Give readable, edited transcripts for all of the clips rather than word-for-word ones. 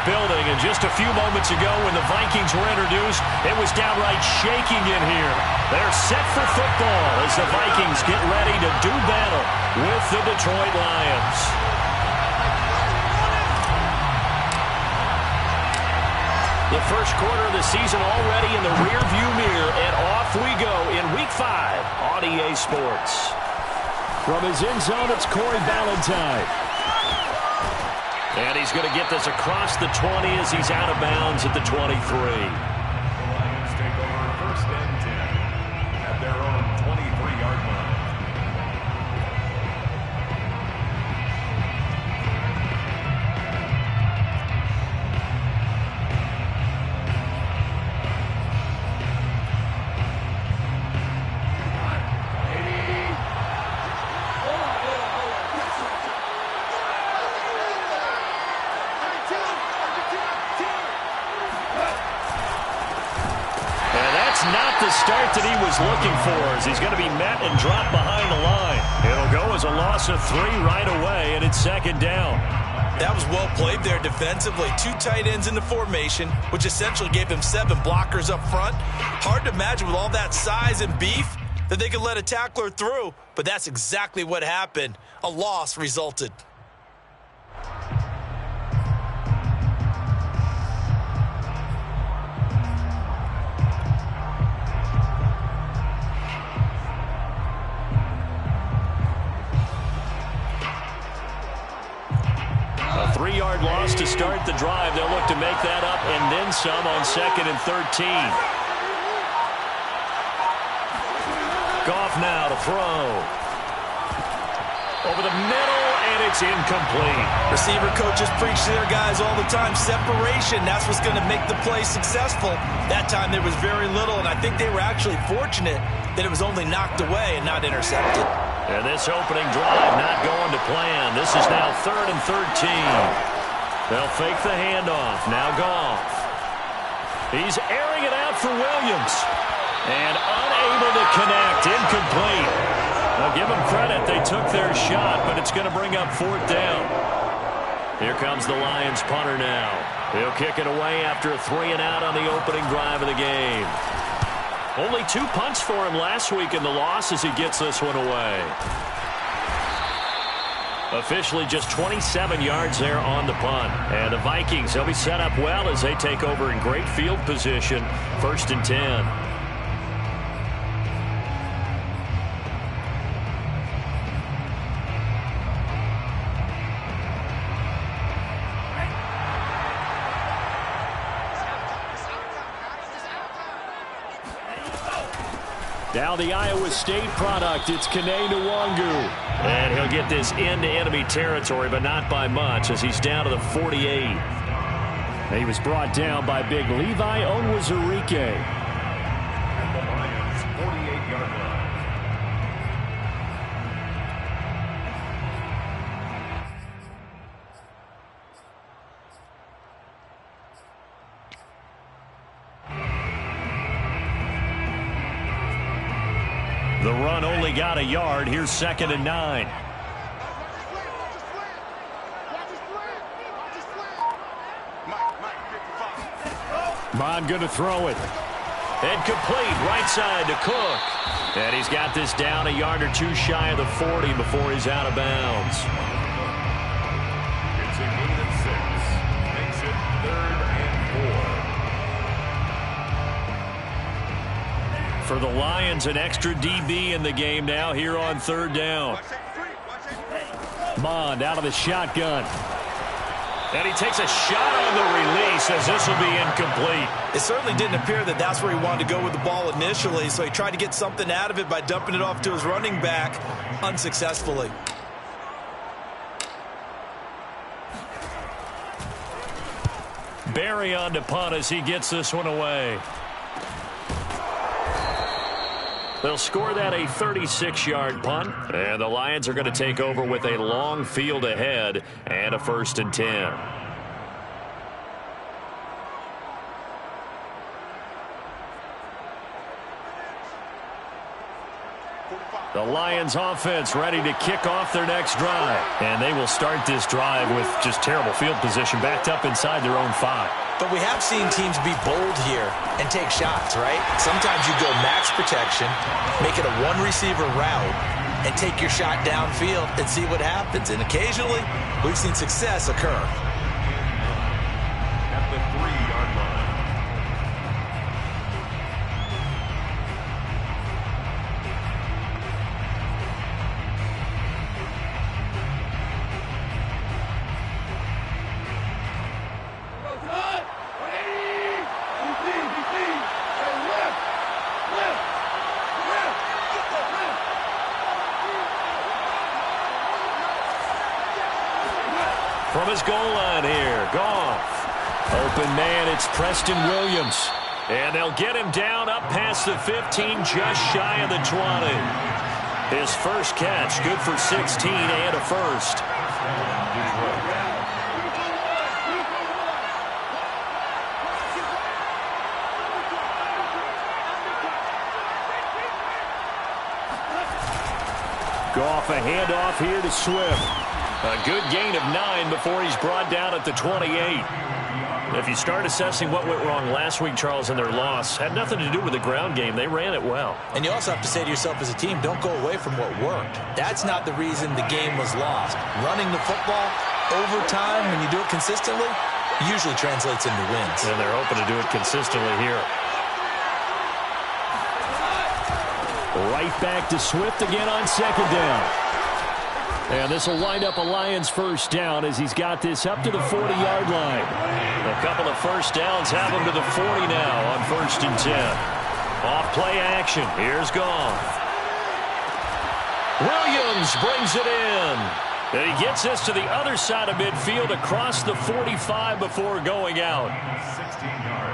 building, and just a few moments ago when the Vikings were introduced, it was downright shaking in here. They're set for football as the Vikings get ready to do battle with the Detroit Lions. The first quarter of the season already in the rearview mirror, and off we go in Week 5 on EA Sports. From his end zone, it's Corey Ballantyne. And he's going to get this across the 20 as he's out of bounds at the 23. The Lions take over first and 10 at their own 23-yard line. Not the start that he was looking for, as he's going to be met and dropped behind the line. It'll go as a loss of 3 right away, and it's second down. That was well played there defensively. 2 tight ends in the formation, which essentially gave him 7 blockers up front. Hard to imagine with all that size and beef that they could let a tackler through, but that's exactly what happened. A loss resulted. A 3-yard loss to start the drive. They'll look to make that up and then some on 2nd and 13. Goff now to throw. Over the middle, and it's incomplete. Receiver coaches preach to their guys all the time. Separation, that's what's going to make the play successful. That time there was very little, and I think they were actually fortunate that it was only knocked away and not intercepted. And this opening drive not going to plan. This is now 3rd and 13. They'll fake the handoff. Now Goff. He's airing it out for Williams. And unable to connect. Incomplete. I'll give them credit. They took their shot, but it's going to bring up 4th down. Here comes the Lions punter now. He'll kick it away after a 3-and-out on the opening drive of the game. Only 2 punts for him last week in the loss as he gets this one away. Officially just 27 yards there on the punt. And the Vikings, they'll be set up well as they take over in great field position. 1st and 10. Now the Iowa State product, it's Kene Nwangu. And he'll get this into enemy territory, but not by much, as he's down to the 48. He was brought down by big Levi Onwuzurike. At the Lions' 48-yard line. The run only got a yard. Here's 2nd and 9. Bond going to throw it. And complete right side to Cook. And he's got this down a yard or 2 shy of the 40 before he's out of bounds. It's a gain of 6. Makes it 3rd and 4. For the Lions, an extra DB in the game now here on 3rd down. Bond out of the shotgun. And he takes a shot on the release as this will be incomplete. It certainly didn't appear that that's where he wanted to go with the ball initially, so he tried to get something out of it by dumping it off to his running back unsuccessfully. Barry on to punt as he gets this one away. They'll score that a 36-yard punt, and the Lions are going to take over with a long field ahead and a 1st and 10. The Lions offense ready to kick off their next drive. And they will start this drive with just terrible field position, backed up inside their own 5. But we have seen teams be bold here and take shots, right? Sometimes you go max protection, make it a one-receiver route, and take your shot downfield and see what happens. And occasionally, we've seen success occur. At the 3-yard line. From his goal line here, Goff. Open man, it's Preston Williams. And they'll get him down up past the 15, just shy of the 20. His first catch, good for 16 and a first. Goff, a handoff here to Swift. A good gain of 9 before he's brought down at the 28. If you start assessing what went wrong last week, Charles, in their loss, had nothing to do with the ground game. They ran it well. And you also have to say to yourself as a team, don't go away from what worked. That's not the reason the game was lost. Running the football over time, when you do it consistently, usually translates into wins. And they're hoping to do it consistently here. Right back to Swift again on second down. And this will wind up a Lions first down as he's got this up to the 40-yard line. A couple of first downs have him to the 40 now on 1st and 10. Off play action. Here's Goff. Williams brings it in. And he gets this to the other side of midfield across the 45 before going out.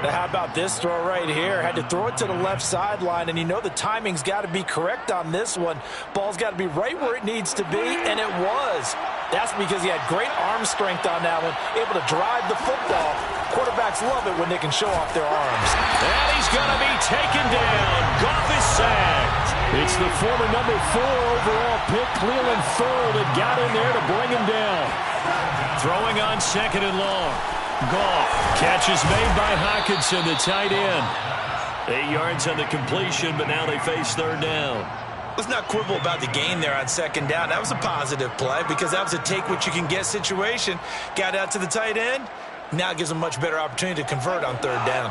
Now, how about this throw right here? Had to throw it to the left sideline, and you know the timing's got to be correct on this one. Ball's got to be right where it needs to be, and it was. That's because he had great arm strength on that one, able to drive the football. Quarterbacks love it when they can show off their arms. And he's going to be taken down. Goff is sacked. It's the former number 4 overall pick, Cleveland Thurl, that got in there to bring him down. Throwing on second and long. Goff. Catch is made by Hockenson, the tight end. 8 yards on the completion, but now they face third down. Let's not quibble about the gain there on second down. That was a positive play because that was a take-what-you-can-get situation. Got out to the tight end. Now it gives them a much better opportunity to convert on third down.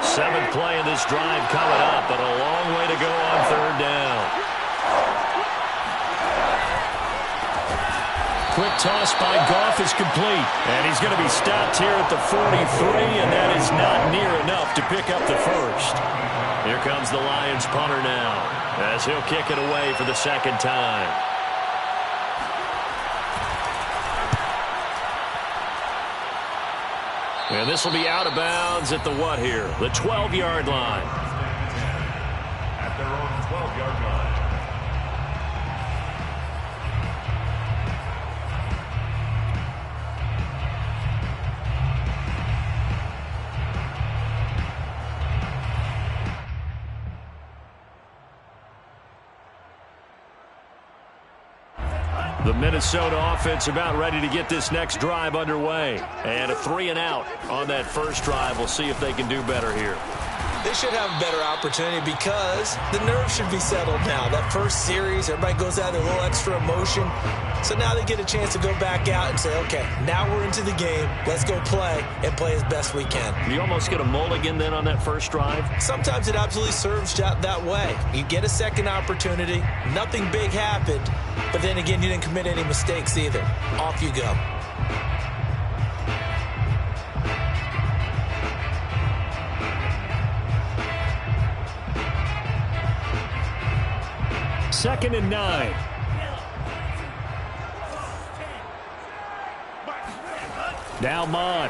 7th play in this drive coming up, but a long way to go on third down. Quick toss by Goff is complete. And he's going to be stopped here at the 43, and that is not near enough to pick up the first. Here comes the Lions punter now, as he'll kick it away for the second time. And this will be out of bounds at the what here? The 12-yard line. At their own 12-yard line. The Minnesota offense about ready to get this next drive underway. And a 3-and-out on that first drive. We'll see if they can do better here. They should have a better opportunity because the nerves should be settled now. That first series, everybody goes out with a little extra emotion. So now they get a chance to go back out and say, okay, now we're into the game. Let's go play and play as best we can. You almost get a mulligan then on that first drive? Sometimes it absolutely serves that way. You get a second opportunity. Nothing big happened. But then again, you didn't commit any mistakes either. Off you go. Second and 9. Now Mon.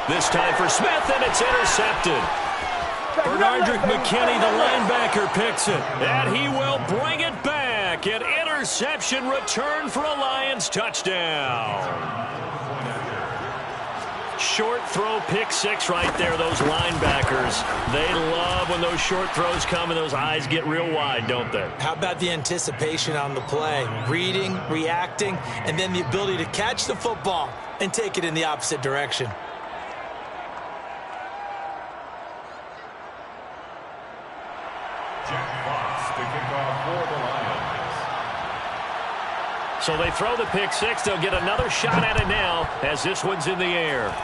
This time for Smith, and it's intercepted. Bernardrick McKinney, the linebacker, picks it. And he will bring it back. An interception return for a Lions touchdown. short throw pick six right there, those linebackers. They love when those short throws come and those eyes get real wide, don't they? How about the anticipation on the play? Reading, reacting, and then the ability to catch the football and take it in the opposite direction. Jack Fox to kick off for the Lions. So they throw the pick six. They'll get another shot at it now as this one's in the air.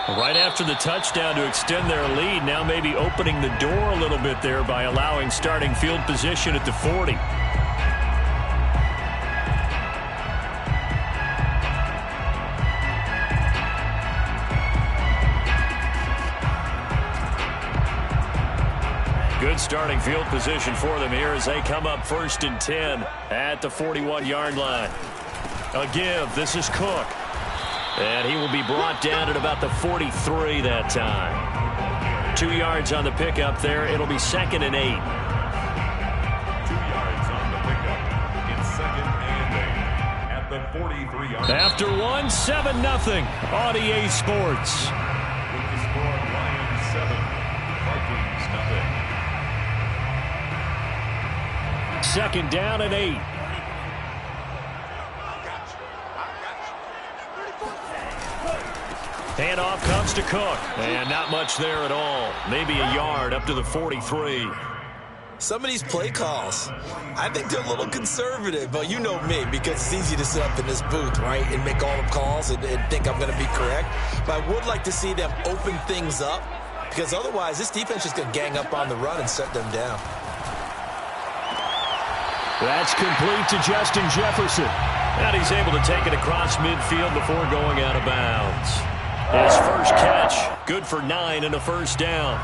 Right after the touchdown to extend their lead, now maybe opening the door a little bit there by allowing starting field position at the 40. Good starting field position for them here as they come up 1st and 10 at the 41-yard line. A give. This is Cook. And he will be brought down at about the 43 that time. 2 yards on the pickup there. It'll be 2nd and 8. 2 yards on the pickup. It's 2nd and 8 at the 43-yard line. After 1-7-0 on EA Sports. With the score, Lions 7, Vikings nothing. 2nd down and 8. Handoff comes to Cook. And not much there at all. Maybe a yard up to the 43. Some of these play calls, I think they're a little conservative, but you know me, because it's easy to sit up in this booth, right, and make all the calls and think I'm going to be correct. But I would like to see them open things up, because otherwise this defense is going to gang up on the run and shut them down. That's complete to Justin Jefferson. And he's able to take it across midfield before going out of bounds. His first catch, good for 9 and a first down.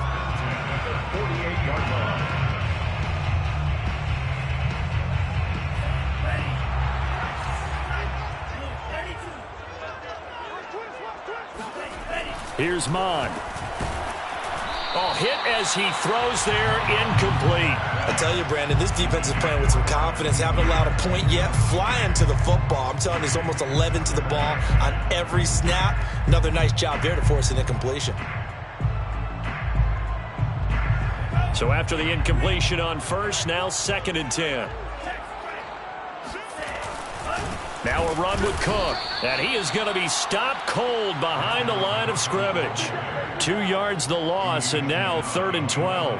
48-yard line. Here's Mon. Oh, hit as he throws there, incomplete. I tell you, Brandon, this defense is playing with some confidence. Haven't allowed a point yet. Flying to the football. I'm telling you, there's almost 11 to the ball on every snap. Another nice job there to force an incompletion. So after the incompletion on first, now 2nd and 10. Now a run with Cook. And he is going to be stopped cold behind the line of scrimmage. 2 yards the loss, and now 3rd and 12.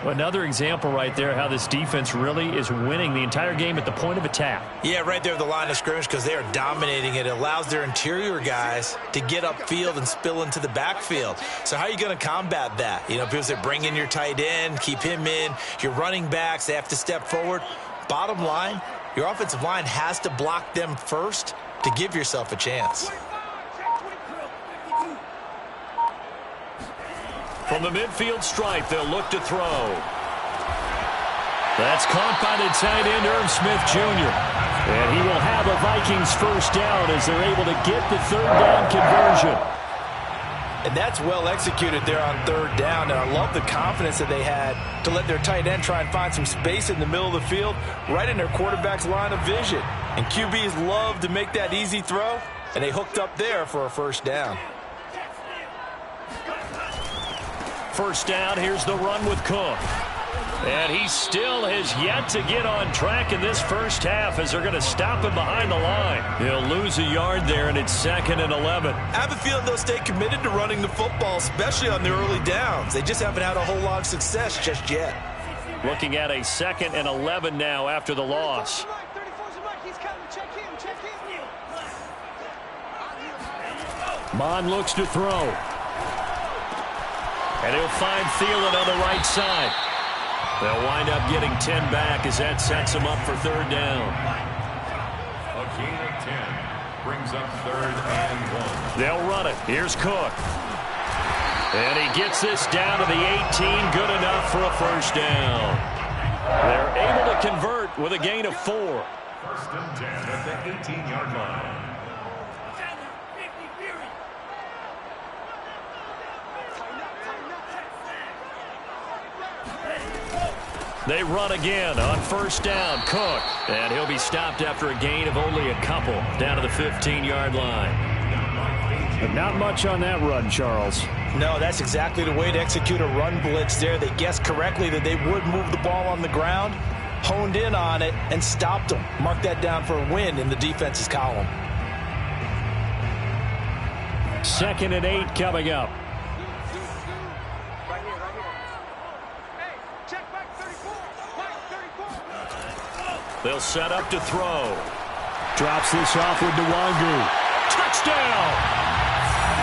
Another example right there how this defense really is winning the entire game at the point of attack. Yeah, right there at the line of scrimmage, because they are dominating it. It allows their interior guys to get upfield and spill into the backfield. So how are you going to combat that? You know, because they bring in your tight end, keep him in. Your running backs, they have to step forward. Bottom line, your offensive line has to block them first to give yourself a chance. From the midfield stripe, they'll look to throw. That's caught by the tight end, Irv Smith Jr. And he will have a Vikings first down as they're able to get the 3rd down conversion. And that's well executed there on 3rd down. And I love the confidence that they had to let their tight end try and find some space in the middle of the field, right in their quarterback's line of vision. And QBs love to make that easy throw, and they hooked up there for a first down. First down, here's the run with Cook. And he still has yet to get on track in this first half as they're going to stop him behind the line. He'll lose a yard there, and it's 2nd and 11. I have a feeling they'll stay committed to running the football, especially on their early downs. They just haven't had a whole lot of success just yet. Looking at a 2nd and 11 now after the loss. Mon looks to throw. And he'll find Thielen on the right side. They'll wind up getting 10 back as that sets them up for 3rd down. A gain of 10 brings up 3rd and 1. They'll run it. Here's Cook. And he gets this down to the 18. Good enough for a first down. They're able to convert with a gain of 4. 1st and 10 at the 18-yard line. They run again on first down. Cook. And he'll be stopped after a gain of only a couple down to the 15-yard line. But not much on that run, Charles. No, that's exactly the way to execute a run blitz there. They guessed correctly that they would move the ball on the ground, honed in on it, and stopped them. Mark that down for a win in the defense's column. 2nd and 8 coming up. They'll set up to throw. Drops this off with Nwangu. Touchdown!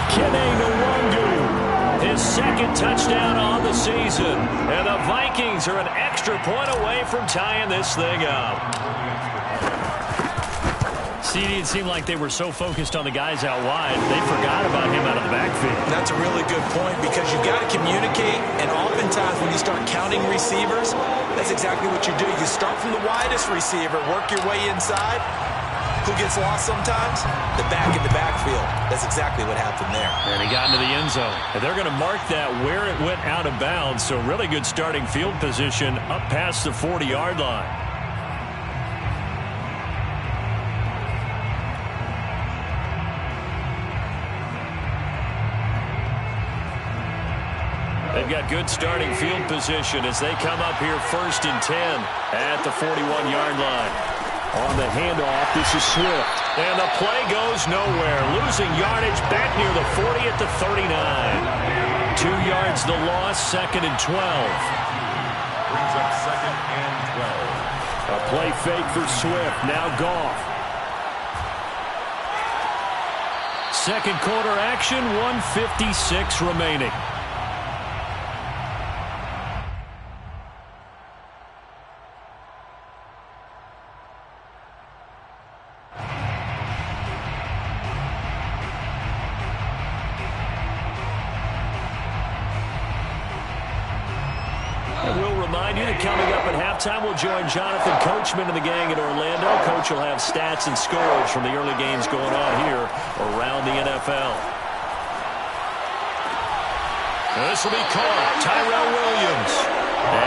Kene Nwangu. His 2nd touchdown on the season. And the Vikings are an extra point away from tying this thing up. CD, it seemed like they were so focused on the guys out wide, they forgot about him out of the backfield. That's a really good point because you've got to communicate, and oftentimes when you start counting receivers, that's exactly what you do. You start from the widest receiver, work your way inside. Who gets lost sometimes? The back in the backfield. That's exactly what happened there. And he got into the end zone. And they're going to mark that where it went out of bounds, so really good starting field position up past the 40-yard line. They've got good starting field position as they come up here 1st and 10 at the 41-yard line. On the handoff, this is Swift. And the play goes nowhere. Losing yardage back near the 40 at the 39. 2 yards the loss, 2nd and 12. Brings up 2nd and 12. A play fake for Swift. Now Goff. 2nd quarter action, 1:56 remaining. Coming up at halftime, we'll join Jonathan Coachman and the gang in Orlando. Coach will have stats and scores from the early games going on here around the NFL. This will be caught. Tyrell Williams.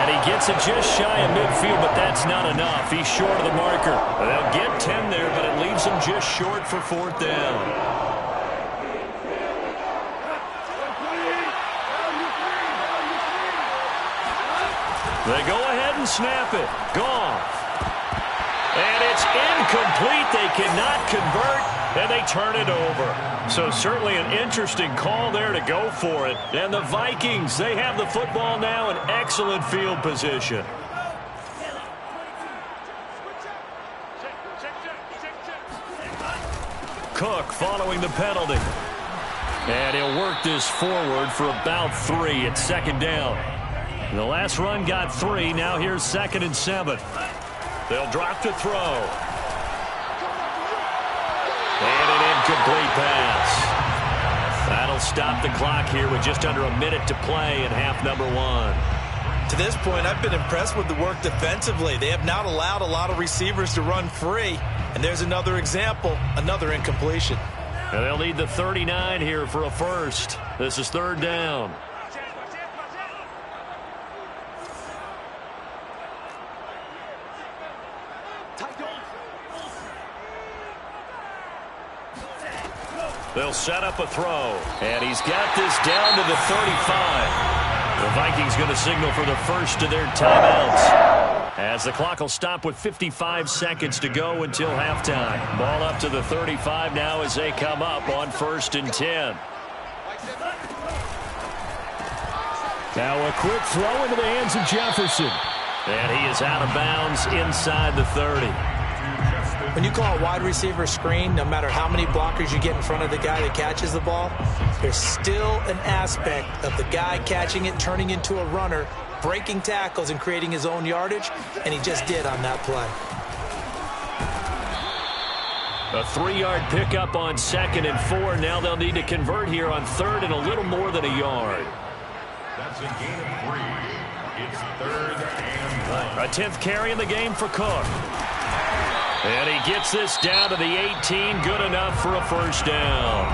And he gets it just shy of midfield, but that's not enough. He's short of the marker. They'll get 10 there, but it leaves him just short for 4th down. They go ahead and snap it. Goff. And it's incomplete. They cannot convert, and they turn it over. So certainly an interesting call there to go for it. And the Vikings, they have the football now in excellent field position. Cook following the penalty. And he'll work this forward for about 3 at 2nd down. The last run got 3. Now here's 2nd and 7. They'll drop to throw. And an incomplete pass. That'll stop the clock here with just under a minute to play in half number 1. To this point, I've been impressed with the work defensively. They have not allowed a lot of receivers to run free. And there's another example, another incompletion. And they'll need the 39 here for a first. This is 3rd down. They'll set up a throw. And he's got this down to the 35. The Vikings going to signal for the first of their timeouts. As the clock will stop with 55 seconds to go until halftime. Ball up to the 35 now as they come up on 1st and 10. Now a quick throw into the hands of Jefferson. And he is out of bounds inside the 30. When you call a wide receiver screen, no matter how many blockers you get in front of the guy that catches the ball, there's still an aspect of the guy catching it, turning into a runner, breaking tackles and creating his own yardage, and he just did on that play. A 3-yard pickup on 2nd and 4. Now they'll need to convert here on 3rd and a little more than a yard. That's a gain of 3. It's 3rd and 1. A 10th carry in the game for Cook. And he gets this down to the 18. Good enough for a first down.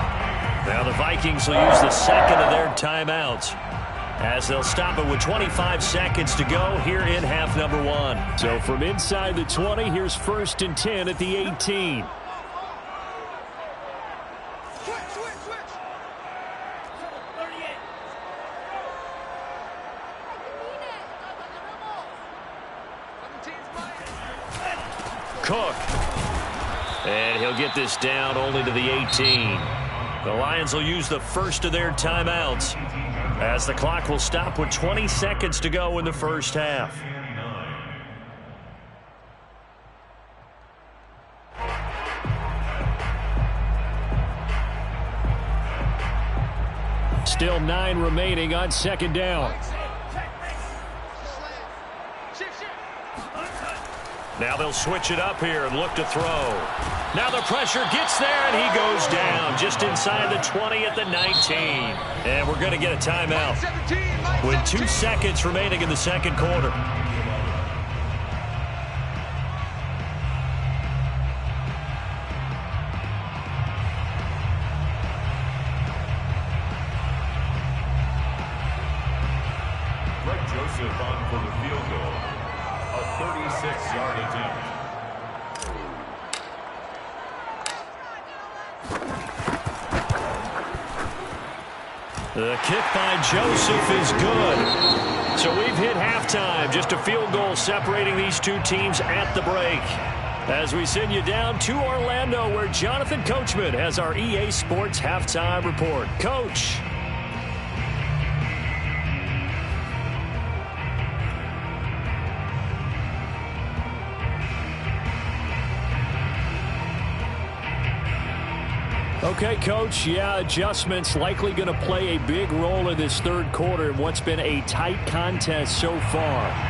Now the Vikings will use the 2nd of their timeouts as they'll stop it with 25 seconds to go here in half number 1. So from inside the 20, here's 1st and 10 at the 18. Cook. And he'll get this down only to the 18. The Lions will use the first of their timeouts as the clock will stop with 20 seconds to go in the first half. Still 9 remaining on second down. Now they'll switch it up here and look to throw. Now the pressure gets there, and he goes down just inside the 20 at the 19. And we're going to get a timeout with 2 seconds remaining in the second quarter. Joseph on for the field goal. A 36-yard attempt. The kick by Joseph is good. So we've hit halftime. Just a field goal separating these two teams at the break. As we send you down to Orlando, where Jonathan Coachman has our EA Sports halftime report. Coach. Okay, Coach, yeah, adjustments likely going to play a big role in this third quarter in what's been a tight contest so far.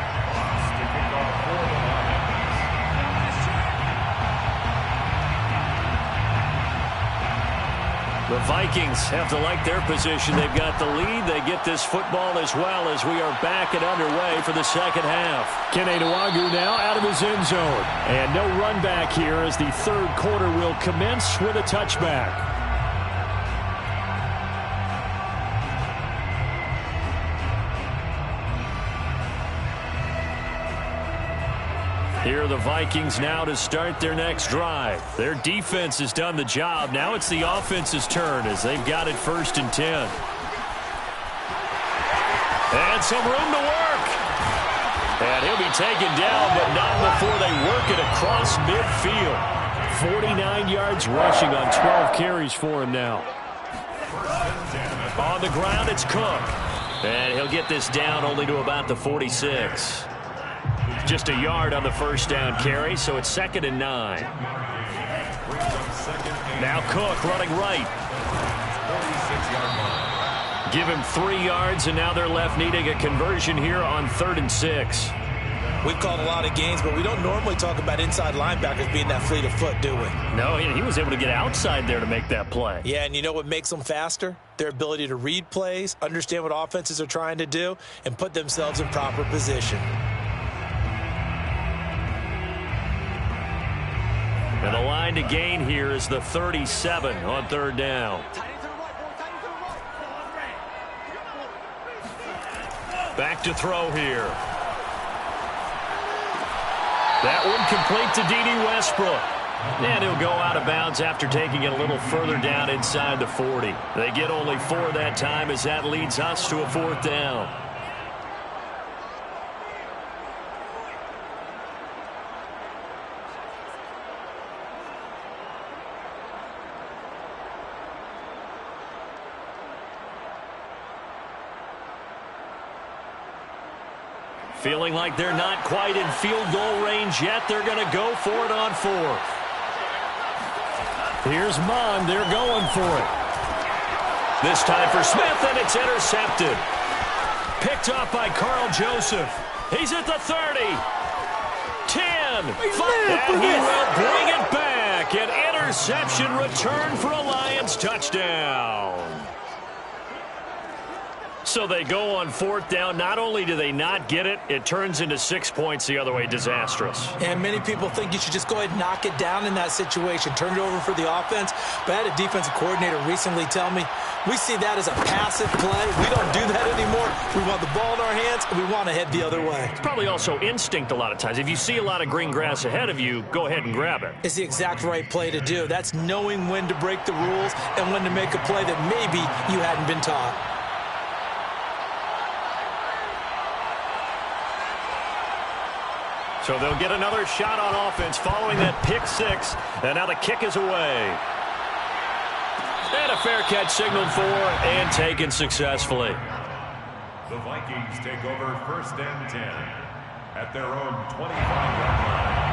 The Vikings have to like their position. They've got the lead. They get this football as well as we are back and underway for the second half. Kene Nwangwu now out of his end zone. And no run back here as the third quarter will commence with a touchback. Here are the Vikings now to start their next drive. Their defense has done the job. Now it's the offense's turn as they've got it 1st and 10. And some room to work. And he'll be taken down, but not before they work it across midfield. 49 yards rushing on 12 carries for him now. On the ground, it's Cook. And he'll get this down only to about the 46. Just a yard on the first down carry, so it's 2nd and 9. Now Cook running right. Give him 3 yards, and now they're left needing a conversion here on 3rd and 6. We've called a lot of games, but we don't normally talk about inside linebackers being that fleet of foot, do we? No, he was able to get outside there to make that play. Yeah, and you know what makes them faster? Their ability to read plays, understand what offenses are trying to do, and put themselves in proper position. And the line to gain here is the 37 on 3rd down. Back to throw here. That one complete to D.D. Westbrook. And he'll go out of bounds after taking it a little further down inside the 40. They get only 4 that time as that leads us to a 4th down. Feeling like they're not quite in field goal range yet. They're going to go for it on 4th. Here's Mond. They're going for it. This time for Smith, and it's intercepted. Picked off by Carl Joseph. He's at the 30. 10. 5. And he will bring it back. An interception return for a Lions touchdown. So they go on 4th down. Not only do they not get it, it turns into 6 points the other way. Disastrous. And many people think you should just go ahead and knock it down in that situation. Turn it over for the offense. But I had a defensive coordinator recently tell me, we see that as a passive play. We don't do that anymore. We want the ball in our hands, and we want to head the other way. It's probably also instinct a lot of times. If you see a lot of green grass ahead of you, go ahead and grab it. It's the exact right play to do. That's knowing when to break the rules and when to make a play that maybe you hadn't been taught. So they'll get another shot on offense following that pick six. And now the kick is away. And a fair catch signaled for and taken successfully. The Vikings take over 1st and 10 at their own 25-yard line.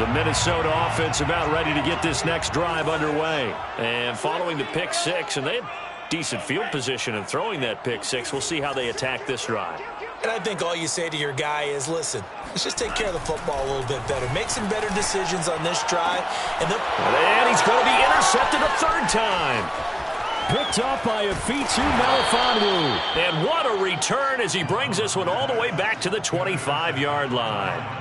The Minnesota offense about ready to get this next drive underway. And following the pick six, and they had decent field position in throwing that pick six. We'll see how they attack this drive. And I think all you say to your guy is, listen, let's just take care of the football a little bit better. Make some better decisions on this drive. And he's going to be intercepted a third time. Picked off by Afitu Melifonwu. And what a return as he brings this one all the way back to the 25-yard line.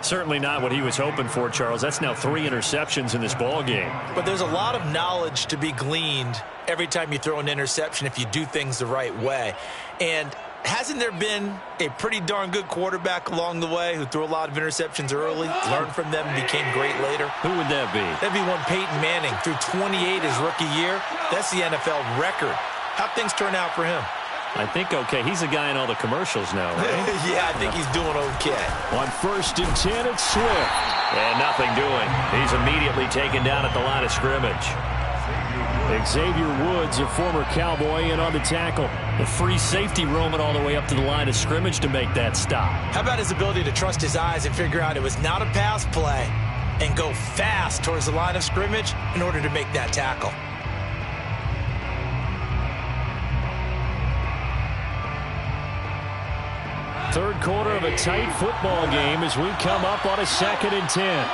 Certainly not what he was hoping for, Charles. That's now 3 interceptions in this ball game. But there's a lot of knowledge to be gleaned every time you throw an interception if you do things the right way. And hasn't there been a pretty darn good quarterback along the way who threw a lot of interceptions early, learned from them, and became great later? Who would that be? That'd be one Peyton Manning. Threw 28 his rookie year. That's the NFL record. How'd things turn out for him? I think okay. He's the guy in all the commercials now, right? Yeah, I think he's doing okay. On 1st and 10, it's Swift. And nothing doing. He's immediately taken down at the line of scrimmage. Xavier Woods, a former Cowboy, in on the tackle. The free safety roaming all the way up to the line of scrimmage to make that stop. How about his ability to trust his eyes and figure out it was not a pass play and go fast towards the line of scrimmage in order to make that tackle? Third quarter of a tight football game as we come up on a 2nd and 10.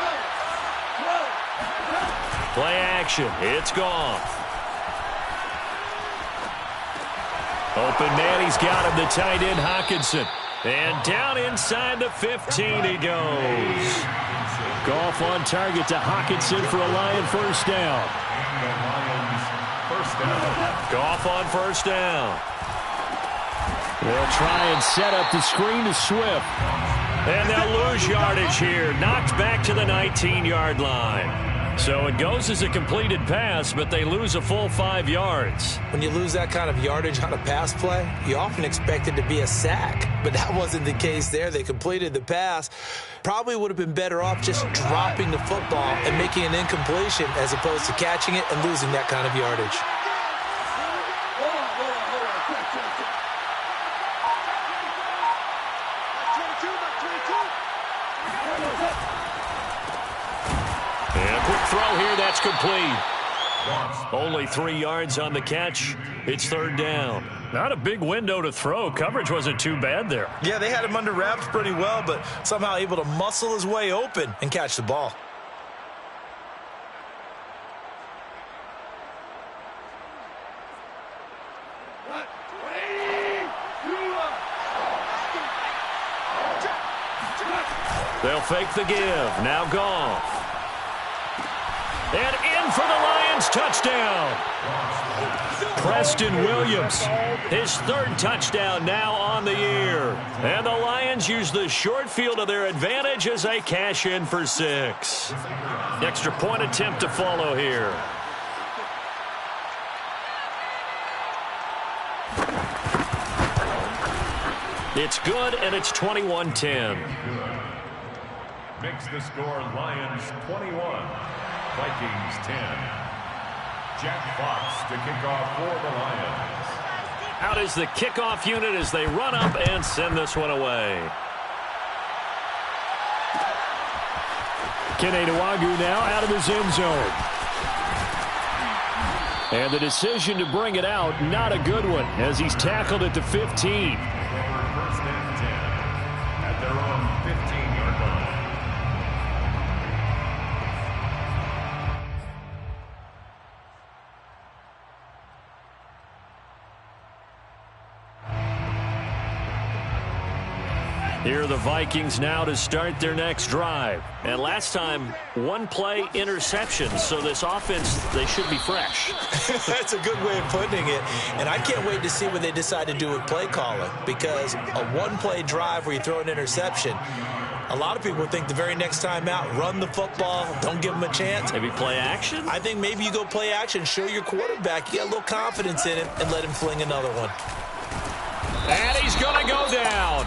Play action. It's gone. Open man. He's got him, the tight end, Hockenson. And down inside the 15 he goes. Goff on target to Hockenson for a Lion first down. Goff on first down. They'll try and set up the screen to Swift. And they'll lose yardage here. Knocked back to the 19-yard line. So it goes as a completed pass, but they lose a full 5 yards. When you lose that kind of yardage on a pass play, you often expect it to be a sack. But that wasn't the case there. They completed the pass. Probably would have been better off just dropping the football and making an incompletion as opposed to catching it and losing that kind of yardage. Throw here, that's complete. Only 3 yards on the catch. It's 3rd down. Not a big window to throw. Coverage wasn't too bad there. Yeah, they had him under wraps pretty well, but somehow able to muscle his way open and catch the ball. They'll fake the give. Now Goff. And in for the Lions, touchdown. Preston Williams, his 3rd touchdown now on the year. And the Lions use the short field to their advantage as they cash in for 6. Extra point attempt to follow here. It's good, and it's 21-10. Makes the score Lions 21. Vikings 10. Jack Fox to kick off for the Lions. Out is the kickoff unit as they run up and send this one away. Kene Nwangwu now out of his end zone. And the decision to bring it out, not a good one, as he's tackled at the 15. 1st and 10 at their own 15-yard line. Here are the Vikings now to start their next drive. And last time, 1-play interception. So this offense, they should be fresh. That's a good way of putting it. And I can't wait to see what they decide to do with play calling. Because a 1-play drive where you throw an interception, a lot of people think the very next time out, run the football, don't give them a chance. Maybe play action? I think maybe you go play action, show your quarterback you got a little confidence in him, and let him fling another one. And he's going to go down.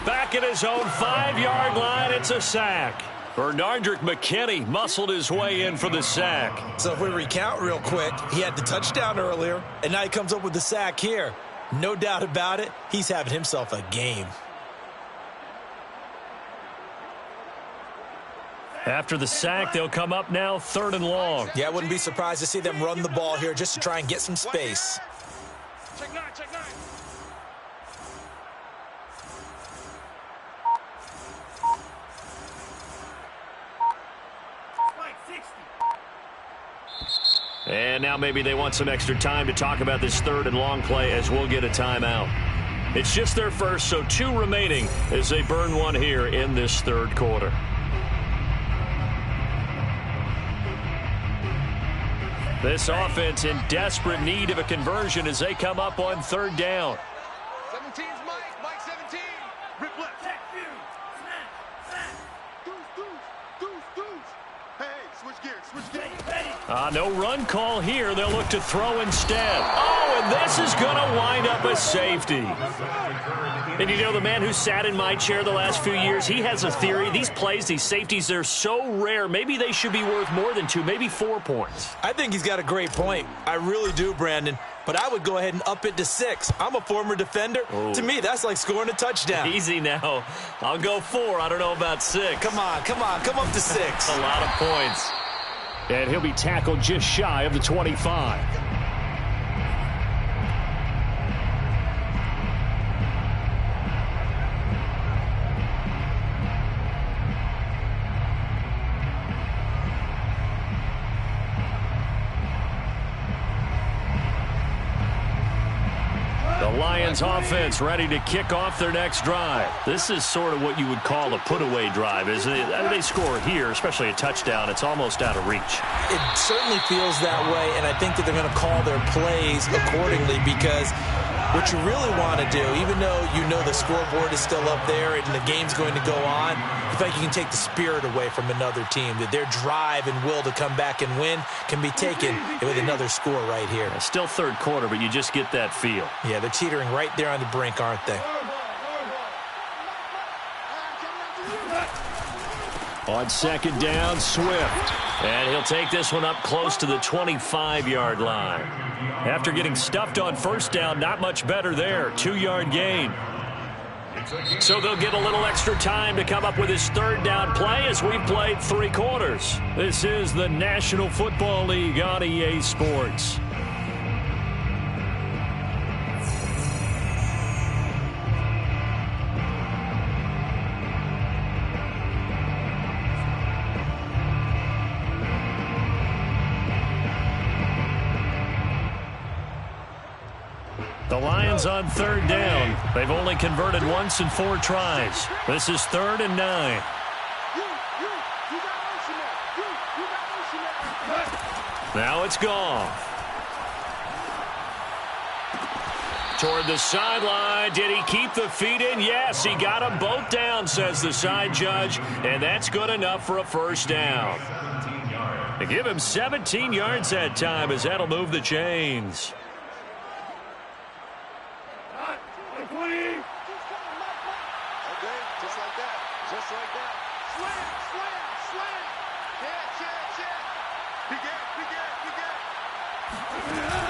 Back at his own 5-yard line, it's a sack. Bernardrick McKinney muscled his way in for the sack. So if we recount real quick, he had the touchdown earlier, and now he comes up with the sack here. No doubt about it, he's having himself a game. After the sack, they'll come up now 3rd and long. Yeah, I wouldn't be surprised to see them run the ball here just to try and get some space. Check nine, check nine. And now maybe they want some extra time to talk about this 3rd and long play as we'll get a timeout. It's just their first, so 2 remaining as they burn one here in this 3rd quarter. This offense in desperate need of a conversion as they come up on 3rd down. 17's Mike. Mike 17. Rip left. Check view. Snap. Snap. Deuce. Hey, switch gears. Switch gears. No run call here. They'll look to throw instead. Oh, and this is going to wind up a safety. And you know, the man who sat in my chair the last few years, he has a theory. These plays, these safeties, they're so rare. Maybe they should be worth more than 2, maybe 4 points. I think he's got a great point. I really do, Brandon. But I would go ahead and up it to 6. I'm a former defender. Oh. To me, that's like scoring a touchdown. Easy now. I'll go 4. I don't know about 6. Come on. Come up to 6. A lot of points. And he'll be tackled just shy of the 25. Lions offense ready to kick off their next drive. This is sort of what you would call a put-away drive, isn't it? They score here, especially a touchdown. It's almost out of reach. It certainly feels that way, and I think that they're going to call their plays accordingly because what you really want to do, even though you know the scoreboard is still up there and the game's going to go on, I feel like you can take the spirit away from another team, that their drive and will to come back and win can be taken with another score right here. Still 3rd quarter, but you just get that feel. Yeah, they're teetering right there on the brink, aren't they? On 2nd down, Swift. And he'll take this one up close to the 25-yard line. After getting stuffed on 1st down, not much better there. 2-yard gain. So they'll get a little extra time to come up with his 3rd down play as we've played 3 quarters. This is the National Football League on EA Sports. The Lions on 3rd down. They've only converted once in 4 tries. This is 3rd and 9. Now it's gone. Toward the sideline. Did he keep the feet in? Yes, he got them both down, says the side judge. And that's good enough for a 1st down. They give him 17 yards that time as that'll move the chains.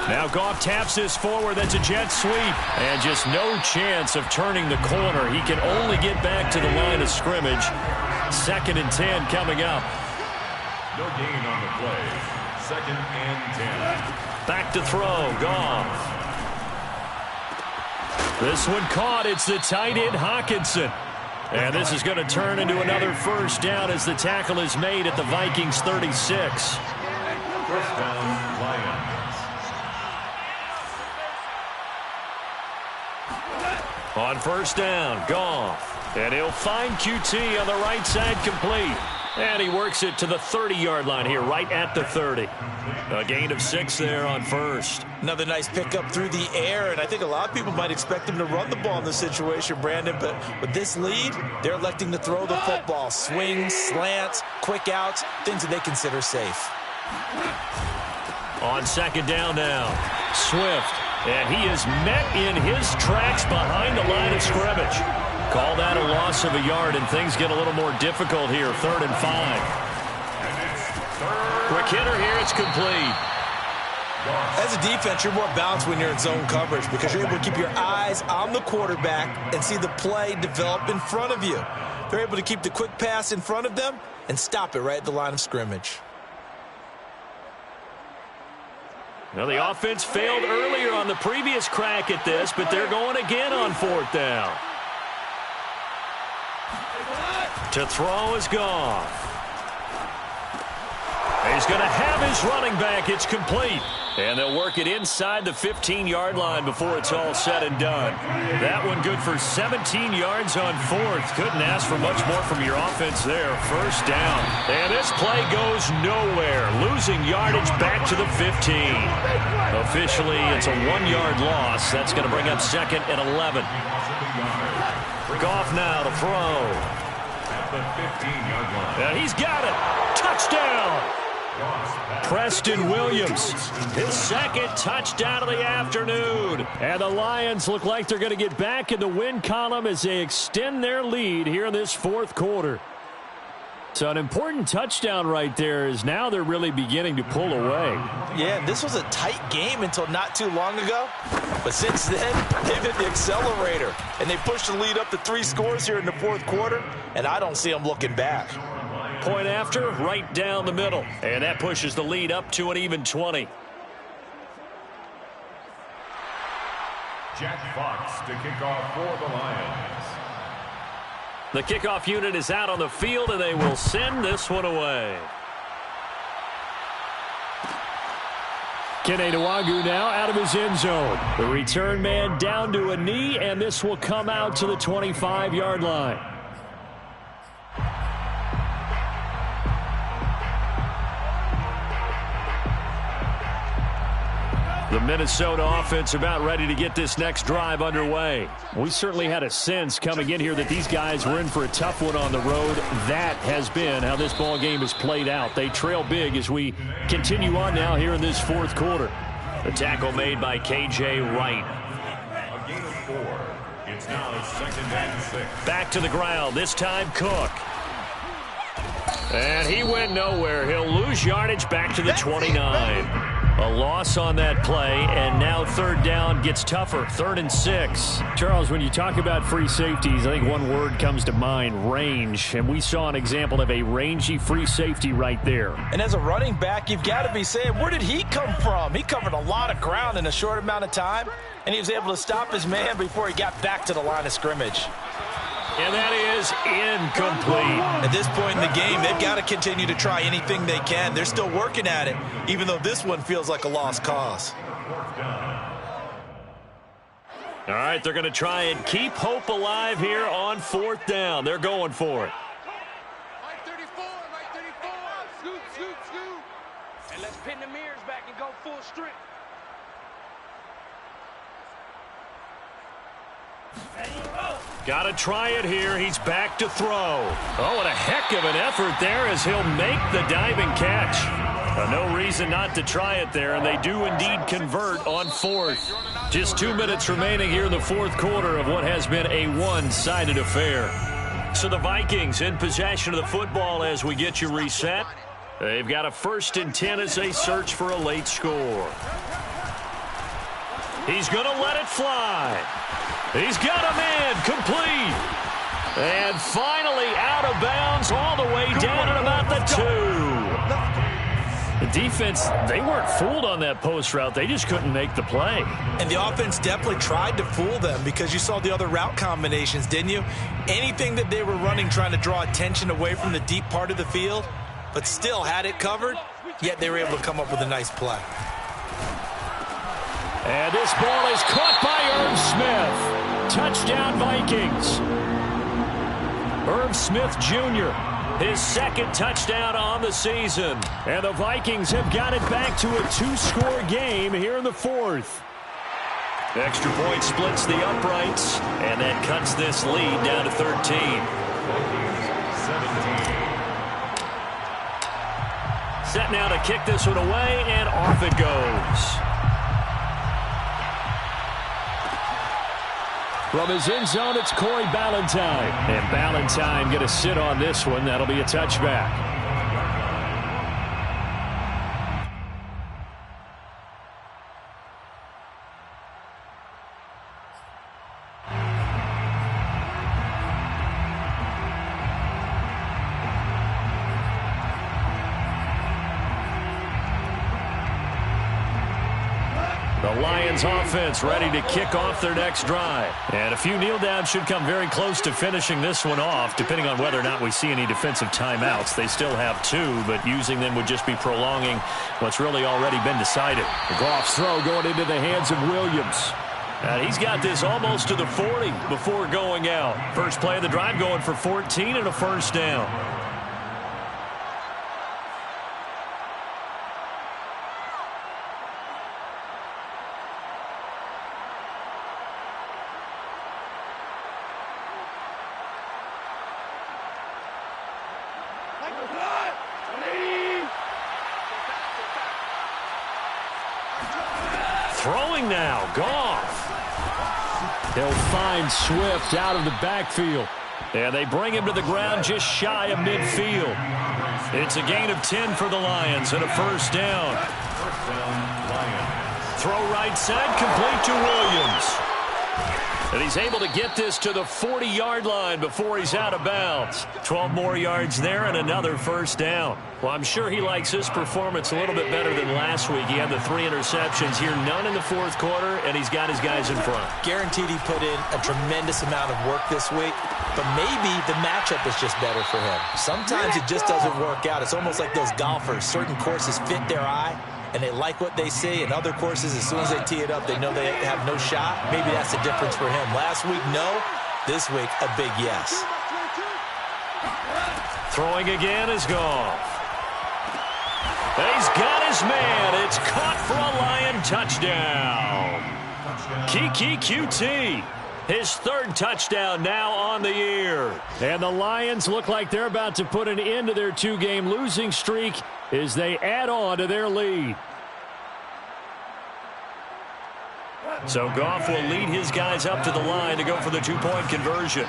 Now Goff taps this forward. That's a jet sweep. And just no chance of turning the corner. He can only get back to the line of scrimmage. 2nd and 10 coming up. No gain on the play. 2nd and 10. Back to throw. Goff. This one caught. It's the tight end, Hawkinson. And this is going to turn into another 1st down as the tackle is made at the Vikings 36. 1st down, Lions. On 1st down, Goff. And he'll find QT on the right side, complete. And he works it to the 30-yard line here, right at the 30. A gain of 6 there on 1st. Another nice pickup through the air, and I think a lot of people might expect him to run the ball in this situation, Brandon, but with this lead, they're electing to throw the football. Swings, slants, quick outs, things that they consider safe. On 2nd down now, Swift And he is met in his tracks behind the line of scrimmage. Call that a loss of a yard, and things get a little more difficult here. 3rd and 5. Quick hitter here. It's complete. As a defense, you're more balanced when you're in zone coverage because you're able to keep your eyes on the quarterback and see the play develop in front of you. They're able to keep the quick pass in front of them and stop it right at the line of scrimmage. Now, the offense failed earlier on the previous crack at this, but they're going again on 4th down. To throw is Goff. He's going to have his running back. It's complete. And they'll work it inside the 15-yard line before it's all said and done. That one good for 17 yards on 4th. Couldn't ask for much more from your offense there. 1st down. And this play goes nowhere. Losing yardage back to the 15. Officially, it's a 1-yard loss. That's going to bring up 2nd and 11. Goff now to throw. And he's got it. Touchdown. Preston Williams, his 2nd touchdown of the afternoon. And the Lions look like they're going to get back in the win column as they extend their lead here in this 4th quarter. So an important touchdown right there is now they're really beginning to pull away. Yeah, this was a tight game until not too long ago. But since then, they've hit the accelerator. And they pushed the lead up to 3 scores here in the 4th quarter. And I don't see them looking back. Point after, right down the middle. And that pushes the lead up to an even 20. Jack Fox to kick off for the Lions. The kickoff unit is out on the field, and they will send this one away. Kene Nwangwu now out of his end zone. The return man down to a knee, and this will come out to the 25-yard line. The Minnesota offense about ready to get this next drive underway. We certainly had a sense coming in here that these guys were in for a tough one on the road. That has been how this ball game has played out. They trail big as we continue on now here in this 4th quarter. The tackle made by K.J. Wright. A gain of 4. It's now 2nd and 6. Back to the ground, this time Cook. And he went nowhere. He'll lose yardage back to the 29. A loss on that play, and now 3rd down gets tougher. 3rd and 6. Charles, when you talk about free safeties, I think one word comes to mind, range. And we saw an example of a rangy free safety right there. And as a running back, you've got to be saying, where did he come from? He covered a lot of ground in a short amount of time, and he was able to stop his man before he got back to the line of scrimmage. And that is incomplete. At this point in the game, they've got to continue to try anything they can. They're still working at it, even though this one feels like a lost cause. All right, they're going to try and keep hope alive here on 4th down. They're going for it. Right 34, right 34. Scoot, scoot, scoot. And let's pin the mirrors back and go full strength. Got to try it here. He's back to throw. Oh, what a heck of an effort there as he'll make the diving catch. No reason not to try it there, and they do indeed convert on 4th. Just 2 minutes remaining here in the 4th quarter of what has been a one-sided affair. So the Vikings in possession of the football as we get you reset. They've got a 1st and 10 as they search for a late score. He's going to let it fly. He's got a man complete. And finally out of bounds all the way down at about the 2. The defense, they weren't fooled on that post route. They just couldn't make the play. And the offense definitely tried to fool them because you saw the other route combinations, didn't you? Anything that they were running trying to draw attention away from the deep part of the field, but still had it covered, yet they were able to come up with a nice play. And this ball is caught by Irv Smith. Touchdown, Vikings. Irv Smith Jr., his 2nd touchdown on the season. And the Vikings have got it back to a 2-score game here in the 4th. Extra point splits the uprights, and that cuts this lead down to 13. 17. Set now to kick this one away, and off it goes. From his end zone, it's Corey Ballantyne. And Ballantyne going to sit on this one. That'll be a touchback. The Lions offense ready to kick off their next drive. And a few kneel downs should come very close to finishing this one off, depending on whether or not we see any defensive timeouts. They still have 2, but using them would just be prolonging what's really already been decided. Goff's throw going into the hands of Williams. And he's got this almost to the 40 before going out. First play of the drive going for 14 and a first down. Throwing now, Goff. He'll find Swift out of the backfield. And they bring him to the ground just shy of midfield. It's a gain of 10 for the Lions and a first down. Throw right side, complete to Williams. And he's able to get this to the 40-yard line before he's out of bounds. 12 more yards there and another first down. Well, I'm sure he likes his performance a little bit better than last week. He had the 3 interceptions here, none in the fourth quarter, and he's got his guys in front. Guaranteed he put in a tremendous amount of work this week, but maybe the matchup is just better for him. Sometimes it just doesn't work out. It's almost like those golfers. Certain courses fit their eye, and they like what they see. And other courses, as soon as they tee it up, they know they have no shot. Maybe that's the difference for him. Last week, no. This week, a big yes. Throwing again is Goff. He's got his man. It's caught for a Lion touchdown. Kiki QT. His 3rd touchdown now on the year. And the Lions look like they're about to put an end to their 2-game losing streak as they add on to their lead. So Goff will lead his guys up to the line to go for the 2-point conversion.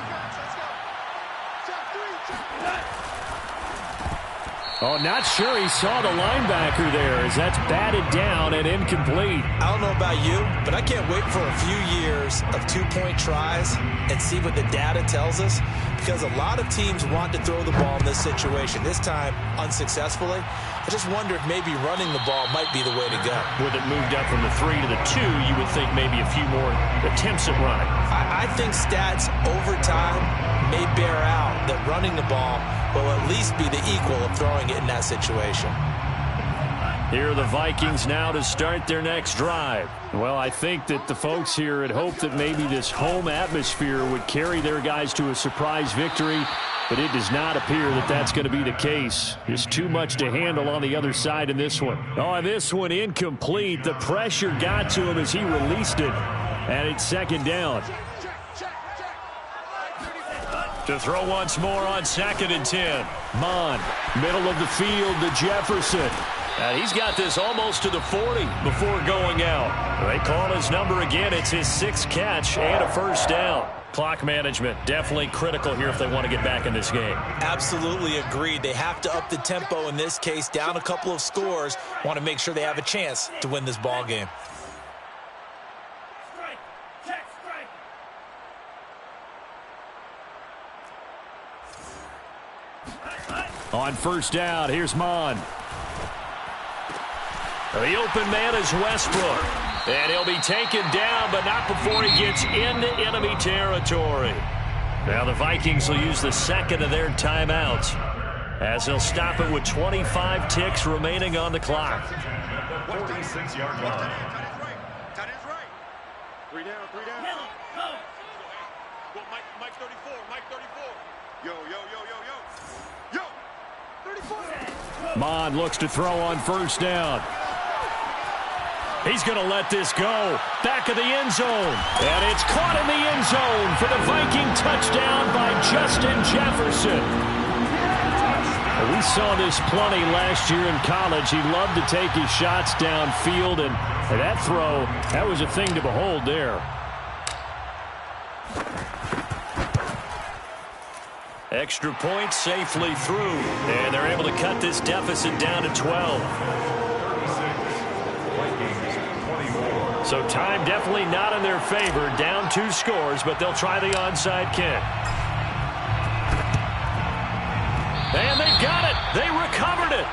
Oh, not sure he saw the linebacker there as that's batted down and incomplete. I don't know about you, but I can't wait for a few years of 2-point tries and see what the data tells us, because a lot of teams want to throw the ball in this situation. This time, unsuccessfully. I just wonder if maybe running the ball might be the way to go. With it moved up from the 3 to the 2, you would think maybe a few more attempts at running. I think stats over time may bear out that running the ball will at least be the equal of throwing it in that situation. Here are the Vikings now to start their next drive. Well, I think that the folks here had hoped that maybe this home atmosphere would carry their guys to a surprise victory, but it does not appear that that's going to be the case. Just too much to handle on the other side in this one. Oh, this one incomplete. The pressure got to him as he released it, and it's 2nd down. To throw once more on 2nd and 10. Mon, middle of the field to Jefferson. And he's got this almost to the 40 before going out. They call his number again. It's his 6th catch and a first down. Clock management definitely critical here if they want to get back in this game. Absolutely agreed. They have to up the tempo in this case, down a couple of scores. Want to make sure they have a chance to win this ball game. On first down, here's Mon. The open man is Westbrook. And he'll be taken down, but not before he gets into enemy territory. Now the Vikings will use the 2nd of their timeouts as they'll stop it with 25 ticks remaining on the clock. 46-yard line. Tight end's right. 3 down, 3 down. Well, Mike 34, Mike 34. Yo, yo, yo, yo, yo. Yo, 34. Mon looks to throw on first down. He's going to let this go. Back of the end zone. And it's caught in the end zone for the Viking touchdown by Justin Jefferson. We saw this plenty last year in college. He loved to take his shots downfield, and that throw, that was a thing to behold there. Extra point safely through. And they're able to cut this deficit down to 12. 36, So time definitely not in their favor. Down 2 scores, but they'll try the onside kick. And they got it. They recovered it.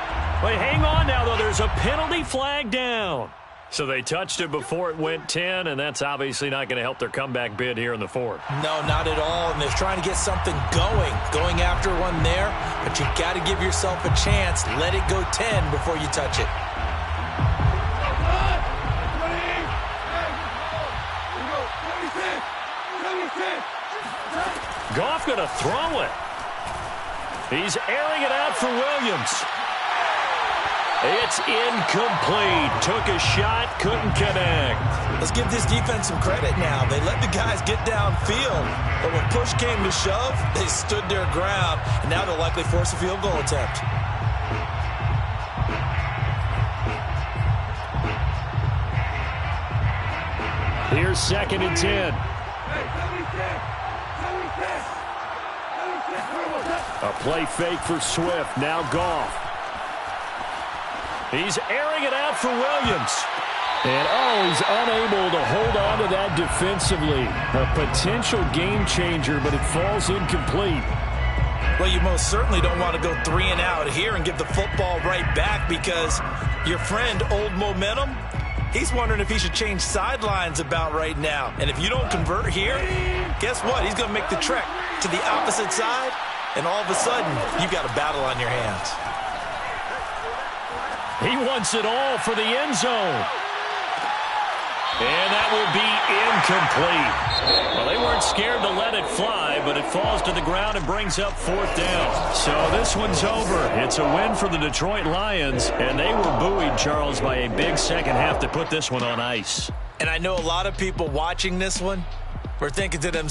Wait, hang on now, though. There's a penalty flag down. So they touched it before it went 10, and that's obviously not going to help their comeback bid here in the 4th. No, not at all. And they're trying to get something going after one there. But you got to give yourself a chance. Let it go 10 before you touch it. Goff going to throw it. He's airing it out for Williams. It's incomplete. Took a shot, couldn't connect. Let's give this defense some credit now. They let the guys get downfield, but when push came to shove, they stood their ground, and now they'll likely force a field goal attempt. Here's 2nd and 10. A play fake for Swift. Now Goff. He's airing it out for Williams. And, he's unable to hold on to that defensively. A potential game changer, but it falls incomplete. Well, you most certainly don't want to go 3 and out here and give the football right back because your friend, Old Momentum, he's wondering if he should change sidelines about right now. And if you don't convert here, guess what? He's going to make the trek to the opposite side, and all of a sudden, you've got a battle on your hands. He wants it all for the end zone. And that will be incomplete. Well, they weren't scared to let it fly, but it falls to the ground and brings up 4th down. So this one's over. It's a win for the Detroit Lions, and they were buoyed, Charles, by a big second half to put this one on ice. And I know a lot of people watching this one were thinking to themselves,